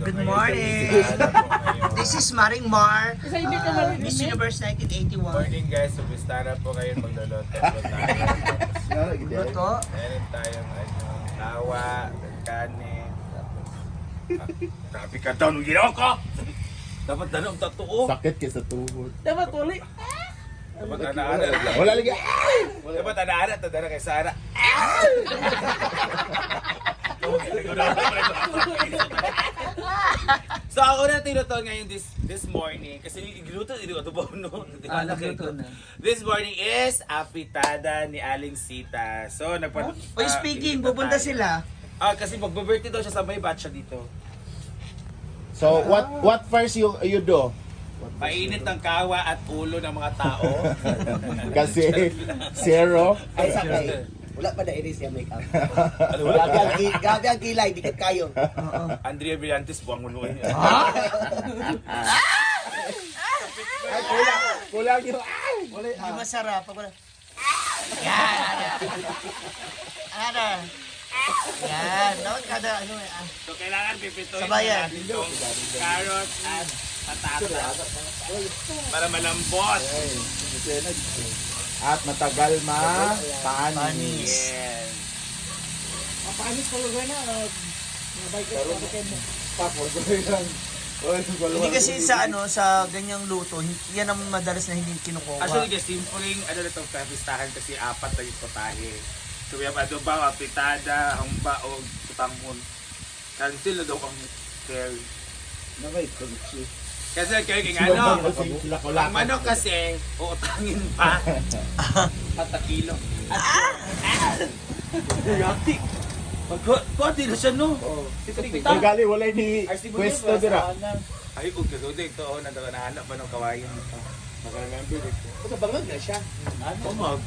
Good ngayon, morning. bisitahan po ngayon. This is Maring Mar, Isa hindi ka marinig. Miss Universe 1981. Morning guys, so bisitahan po ngayon, magluluto po tayo. Tapos Luto. meron tayong tawa, kanin, tapos grabe ka daw, nung ginawa ko! Dapat na nung tatuo. Sakit ka sa tuhod. Dapat uli. Dapat ana-ana. Wala lagi. Dapat ana-ana, tadara kay Sara. So ako na tinuto ngayon this morning kasi giluto hindi ko to no. Nagluto na. This morning is apitada ni Aling Sita. So Oy, speaking, pupunta sila. Kasi magbe-birthday daw siya sa may batch dito. So what first you do? Painit ng kawa at ulo ng mga tao. Kasi zero. Ay, sakay. Wala pa na iris yung make-up. Ano Grabe ang kilay, dikit kayo. Andrea Brillantes buwang mo Ay, kulang yung Hindi masarap. Pag wala. Yan. Ano? Yan. Dapat kada ano eh. So kailangan pipituin Sabayan. natin yung carrots at patatas para malambot. at matagal panis. Yes. Papanis talaga na. Mabay ka sa akin mo. Hindi kasi sa ano, sa ganyang luto, yan ang madalas na hindi kinukuha. Actually, just simpleng ano na itong pistahan kasi apat na yung potahe. So we have adobo, apitada, hamba o tutangon. Cancel na daw ang carry. Kasi kaya ano, ang manok kasi, uutangin pa. Patakilo. Yati. Pati na siya no. Gali wala ni pwesto dira. Ay, okay, so dito, nahanap pa ng kawayan. Naka-remember dito. Ito bangag na siya. Umag.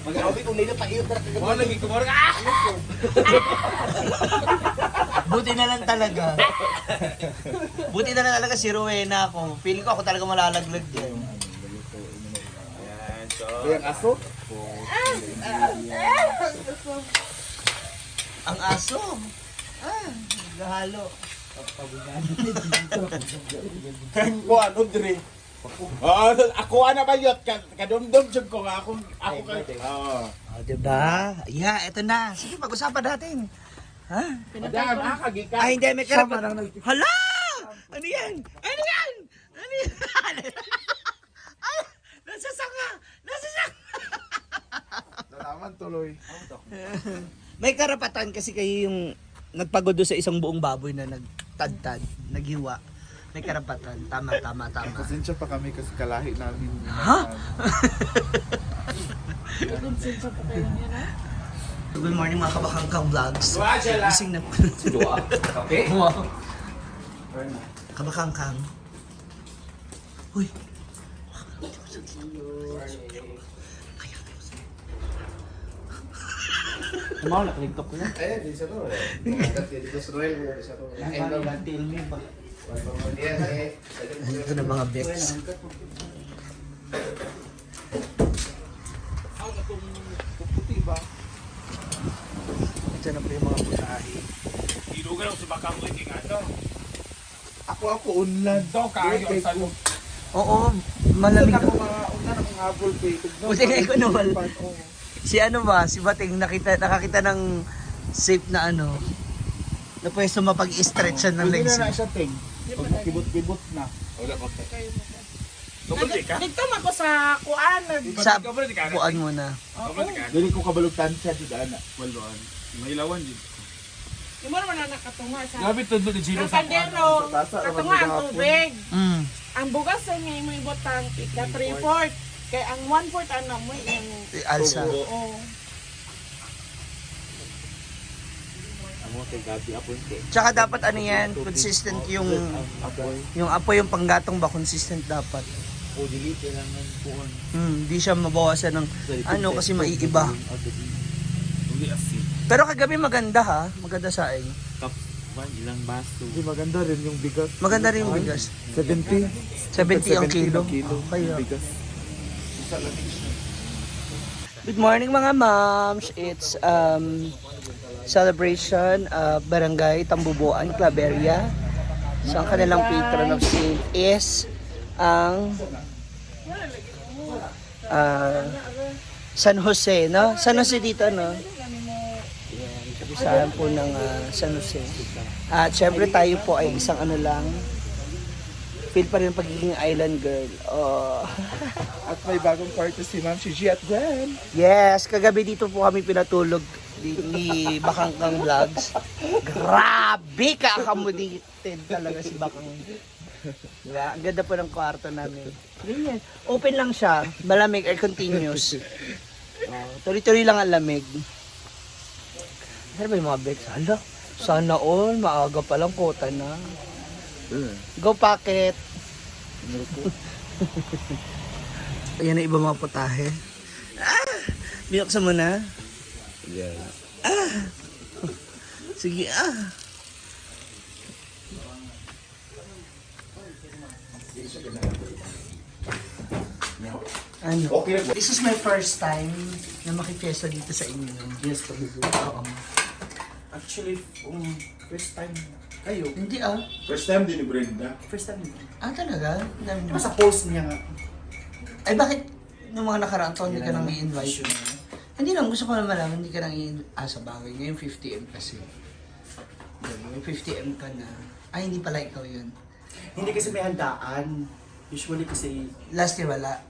Mag-aawit kung nila pa iyo. Mga lagi kumorang, Buti na lang talaga. Buti na lang talaga si Rowena ako. Feeling ko ako talaga malalaglag din. Ayan, so. Yung aso? Ang aso. Gahalo. Kuan dire. Ako ana ba yot kadumdum jud ko nga ako kay. Oh, diba? Yeah, eto na. Sige, pag-usapan natin. Ha? Madam, kagika. Ay, hindi, may karapatan. Hala! Ano yan? Ano yan? Ano yan? Ay, nasa sanga! Nasa sanga! Nalaman tuloy. May karapatan kasi kayo yung nagpagod doon sa isang buong baboy na nagtadtad, naghiwa. May karapatan. Tama. Pasensya pa kami kasi kalahi namin. Ha? Konsensya pa kayo niya na. Good morning mga kabakangkang vlogs. Gising na po. Kape? Wow. Kabakangkang. Uy. Mau nak lingkap ko na. Eh, di sa ro. Dito sa Royal mo sa ro. Ito na mga Bex. Ito na po yung mga putahe. Ilugan ako si Bakang Wiki nga to. Ako unlan. Daw kayo ang salo. Oo, malamig. Unlan akong habol kay. Buti nga ikaw naman. Si ano ba, si Bating nakakita ng safe na ano, na pwesto mapag-stretchan ng legs. Hindi na siya ting. Pag makibot-kibot na. Wala ko. Kabulti ka? Dito man ko sa kuan. Sa buwan mo na. Kabulti ka? Dili ko kabalutan siya di ana. Waldoan. Mahilawan din. Yung mo naman na nakatunga sa... Grabe to doon Gino Ang kandero, katunga ang tubig. Mm. Ang bugas sa nga mo ibutang ika 3/4. Kaya ang 1/4 ano mo yung... Alsa. Oo. Amo kay gabi apon kay. Tsaka dapat ano yan, consistent yung apoy yung panggatong ba, consistent dapat. O dili kailangan kuon. Hindi siya mabawasan ng ano kasi maiiba. Hindi asin. Pero kagabi maganda ha, maganda saing. Ilang baso. Di maganda rin yung bigas. Maganda rin yung bigas. 70. 70 ang kilo. Kaya. Bigas. Good morning mga moms. It's celebration of Barangay Tambubuan, Claveria. So, ang kanilang patron of saint is ang San Jose, no? San Jose dito, no? Yan, kapisahan po ng San Jose. At syempre tayo po ay isang ano lang, feel pa rin ang pagiging island girl. Oh. At may bagong party si Ma'am Gigi at Gwen. Yes, kagabi dito po kami pinatulog ni Bakangkang Vlogs. Grabe ka-accommodated talaga si Bakang. Diba? Ang ganda po ng kwarto namin. Ganyan. Open lang siya. Malamig, air continuous. Tuloy-tuloy lang ang lamig. Ano ba yung mga bags? Hala, sana all. Maaga pa lang kota na. Go packet! Ayan na iba mga putahe. Binuksan mo na? Yeah. Sige, Ano? Okay na. This is my first time na makipiesta dito sa inyo. Yes, pag Oo. Actually, first time kayo. Hindi First time din ni Brenda. First time. talaga? Ang dami naman. Sa post niya nga. Ay bakit nung mga nakaraang taon hindi ka nang i-invite? Hindi lang, gusto ko na malaman, hindi ka nang i-invite. Sa bagay, ngayon 50M kasi. May 50M ka na. Ay, hindi pala ikaw yun. Hindi kasi may handaan. Usually kasi Last year wala.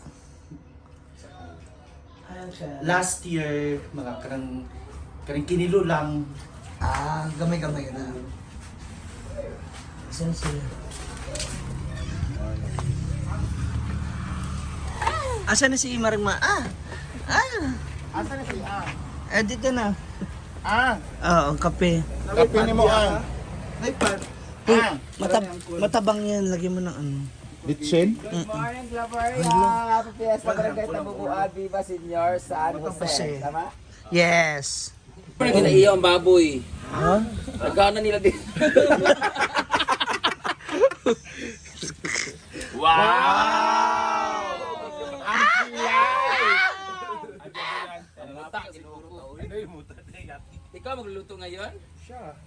last year mga karang kinilo lang. Gamay-gamay na. Saan sila? Asan na si Marigma? Asa na siya? Dito na. Ah, Ang kape. kape ni mo ang. May pan. Matabang yan, lagyan mo ng ano. Litsin? Morning, Claveria! Happy Fiesta Barangay Tabuguan, Viva Senior, San Jose. Tama? Yes. Parang kinaiyaw ang baboy. Ha? Nagana nila din. Ikaw magluluto ngayon?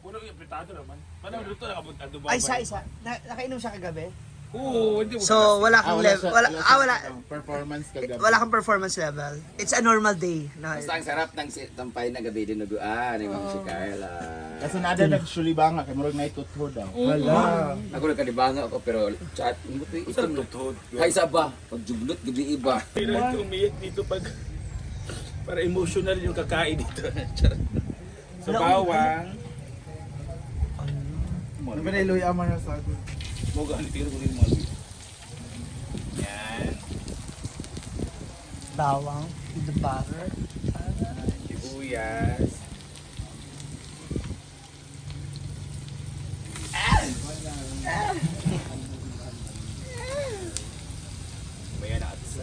Puno yung pitado naman. Paano luto na kabunta? Ay, isa. Nakainom siya kagabi? Oo, hindi mo. So, wala kang level. Wala. Performance kagabi. Wala kang performance level. It's a normal day. No? Basta ang sarap ng tampay na gabi dinuguan ni Ma'am si Carla. Kasi nada nagsulibanga kay murag na itutho daw. Wala. Ako nagkadibanga ako pero chat mo to ito no. Hay saba, pagjublot gabi iba. Kailangan umiyak dito pag para emotional yung kakain dito. Sa bawang. Ano ba na iloy aman na sa akin? Moga ni tiro ko rin mo. Yan. Bawang, the butter. Sibuyas. Bayan na atis.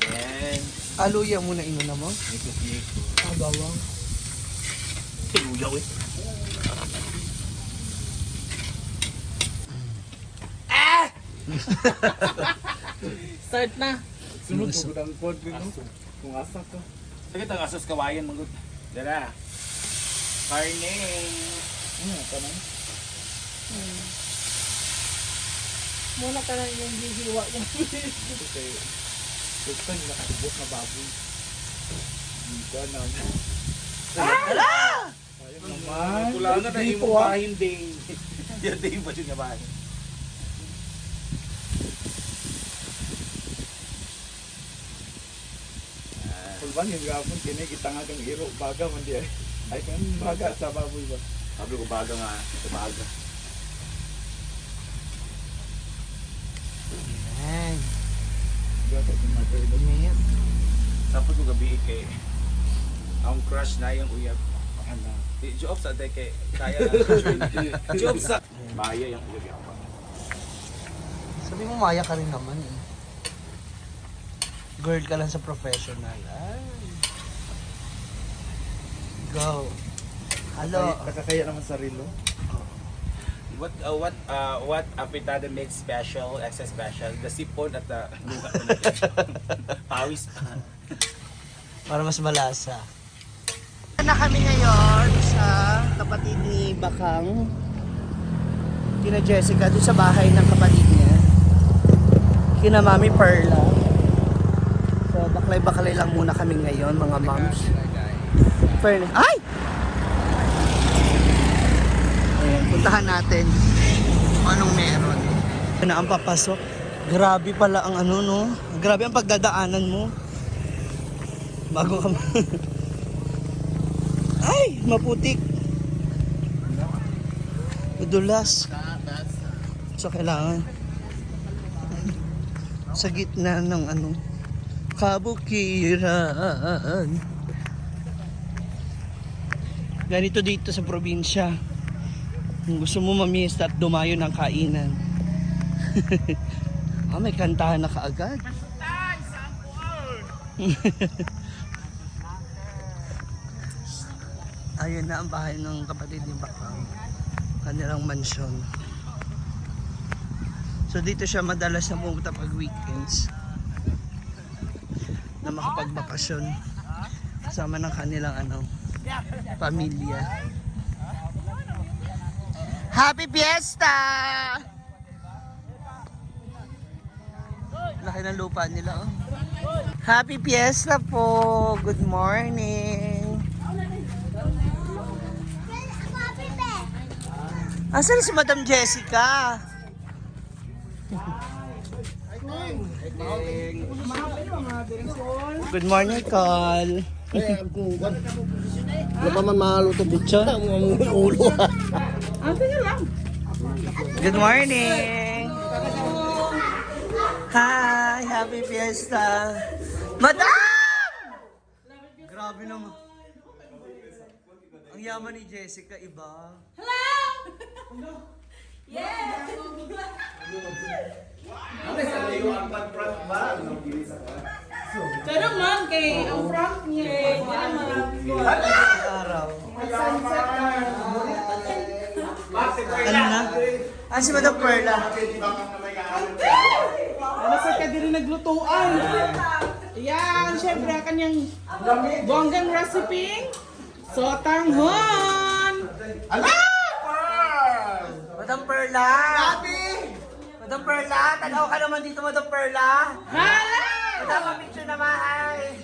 Yan. Aluya muna inuna mo. Bawang. Luyaw eh. Start na. Sunod ko ang pod din no. Kung asa ka. Sakit ang asos kawayan manggut. Dala. Karne. Tanang. Muna ka lang yung hihiwa ko. First time nakatubos na baboy. Hindi na mo. Ayun naman. Kulangan na Dito, yung ah. bahin ding. Yan din ba yung bahin? Kulban yung gapon kini kita nga kang iro baga man di ay. Ay kan baga sa baboy ba. Sabi ko baga nga. Sa baga. Yan. Gato sa mother. Minute. Tapos ko gabi kay ang crush na yung uyab. Ana. Job sa deke kaya. Job sa Maya yung uyab ako. Sabi mo, maya ka rin naman eh. Girl ka lang sa professional. Ay. Go. Hello. Nakakaya naman sa rilo. What apitada makes special, extra special? The sipon at the pawis pa. Para mas malasa. na kami ngayon sa kapatid ni Bakang. Kina Jessica doon sa bahay ng kapatid niya. Kina Mami Perla. So baklay-baklay lang muna kami ngayon mga moms. Perla. Ay! Ayan, puntahan natin kung anong meron. Na ang papasok. Grabe pala ang ano no. Grabe ang pagdadaanan mo. Bago ka Ay! Maputik! Madulas. So kailangan sa gitna ng ano kabukiran. Ganito dito sa probinsya. Kung gusto mo mamista at dumayo ng kainan. May kantahan na kaagad. Ayun na ang bahay ng kapatid ni Bakang. Kanilang mansyon. So dito siya madalas na pumunta pag weekends. Na makapagbakasyon. Kasama ng kanilang pamilya. Happy Fiesta! Laki ng lupa nila oh. Happy Fiesta po! Good morning! Asan si Madam Jessica? Good morning, Col. Ano pa man maluto bitsa? Ulo. Good morning. Hi, happy fiesta. Madam! Grabe naman. Ang yaman ni Jessica, iba. Pero man, kay ang front niya, Araw. Ano na? Si Madam Perla. ano sa ka din naglutuan. Yan, syempre, ang kanyang bonggang recipe. Sotanghon! Madam Perla! Madam Perla! Tanaw ka naman dito, Madam Perla! Hala! Madam, picture na maay!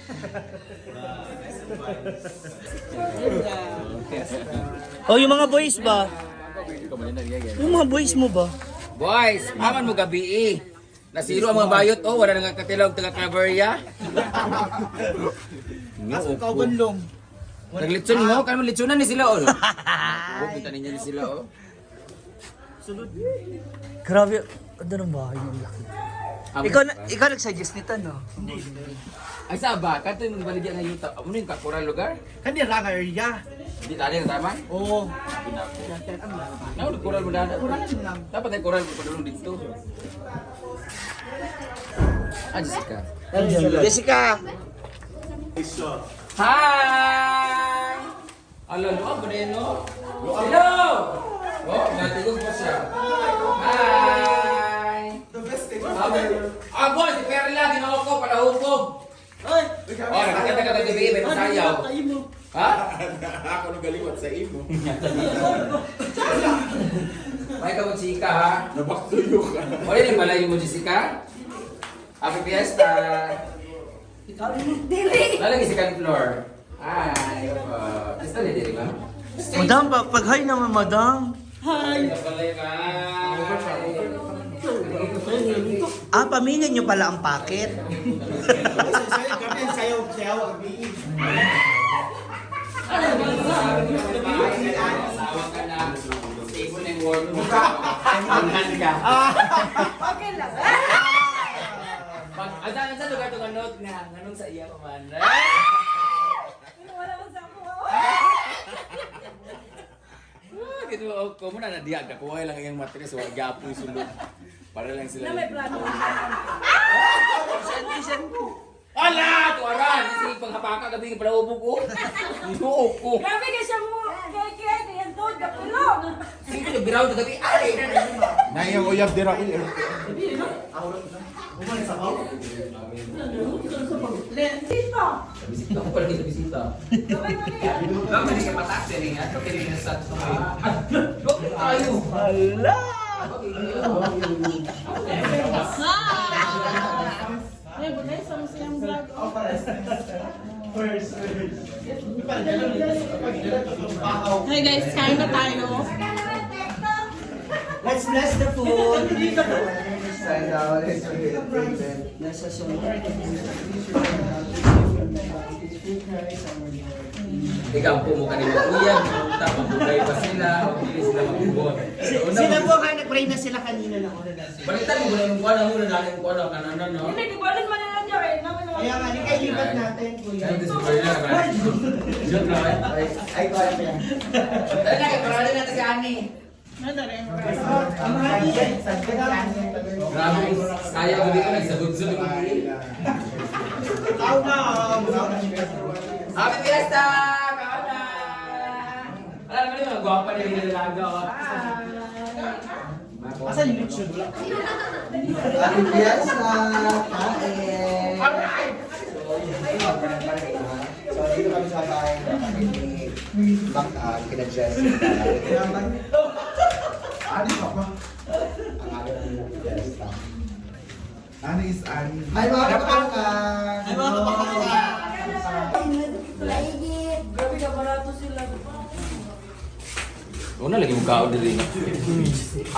Oh, yung mga boys ba? Yung mga boys mo ba? Boys, aman mo gabi eh. Nasiro ang mga bayot, oh, wala nang katilog taga Claveria. Asan ka banlong? Naglitson mo, kan mo litsonan ni sila, oh. Pupunta ninyo ni sila, oh. Grabe, ano ng bahay ng laki. Ikaw nag-suggest nito, no? Ay sa ba, kanto yung baligyan ng yuta. Ano yung kakural lugar? Kanila nga area. Hindi tali na tama? Oo. Ano, nagkural mo dada? Dapat ay kural mo padulong dito. Jessica. Jessica! Hi! Hello, luwag ba din, no? Hello! Oh, natigog pa siya. Hi! Boy, si Perla, ginawa ko, palahugog. Oh, nakakita ka ng gabi, may masayaw. Ha? Ako nang galiwat sa imo. May ka mo, Chika, ha? Nabaktuyo ka. O, yun yung malayo mo, Jessica. Happy Fiesta! Lalagay second floor. Hi! Gusto niya, Dili, ma'am? Madam, pag-hi naman, madam. Hi! Pamilya nyo pala ang packet. Sayaw, Asawa ka na. Stable na yung work mo. Panghan ka. Okay lang. Adan sa lugar itong anot nga. Anong sa iya pa man. Wala man sa ako. Gitu ko mo na diya ka kuha lang yung matres wa gapoy sulod. Para lang sila. Na may plano. Ala, tuaran si panghapaka gabi pala ubo ko. Ino ko. Grabe ka siya mo. Kaya yan to, kapilo. Sige, biraw gabi. Ay. Na yung uyab dira. Bisita ko pala dito, bisita. Ma'am, hindi ka pataas yan eh. At pwede na sa bakit tayo? Hala! Ay, bagay sa masayang vlog. Hi guys, kain na tayo. Let's bless the food! Nasa sumunod. Ikampo mo kanina kuya, tapos bugay pa sila, hindi sila magbubuhat. Sila po nga, nag-pray na sila kanina na una na sila. Balitan mo muna yung kuha na muna natin kuha na kanan no? Kaya nga, di kayo lipat natin, kuya. Ay, this is very nice. Joke lang eh. Ay, kaya pa yan. Dali na, parali natin si Ani. Ang mahal yan. Sabi ka lang. Grabe, kaya ko dito nagsabog-sabog. Happy Fiesta! Kaon na! Alam mo naman, gwapa na yung nilalaga. Asan yung lechon? Happy Fiesta! Kain! So, dito kami sa bahay ni kina Jessica. Ani pa ba? Ang aga ng Jessica. Ani is Ani. Hi mga kapangkan! Ay, mga kapangkan! Una lagi mo kaon din.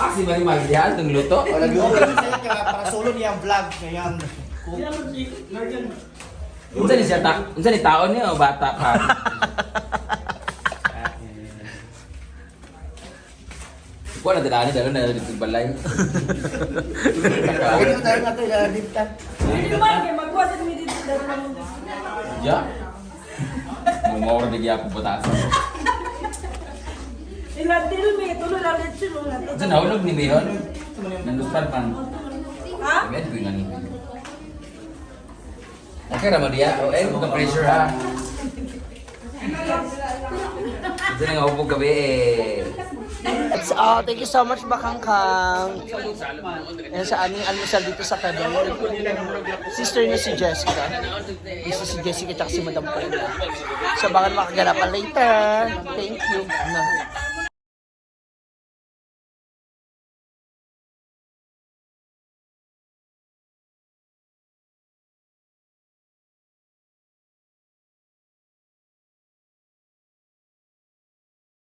Ah, si Mari Magdial itong luto. O, nag-okay sa'yo kaya para solo niya ang vlog. Kaya Unsa ni siya unsa ni taon niya o bata pa? Wala na dala dalo na dito balay. Hindi ko tayo nga ito ilalalitan. Ya. Mo ora di gyapon butas. Unsa na ulog ni Miron? Nandupan pan. Ha? Med ko ngani. Okay ra mo diya. O buka pressure ha. Diyan nga upog gabi eh. That's all. Thank you so much, Bakangkang. Yan sa aming almusal dito sa Quebec. Sister niya si Jessica. Isa si Jessica at si Madam Prenda. So baka makaganapan later. Thank you.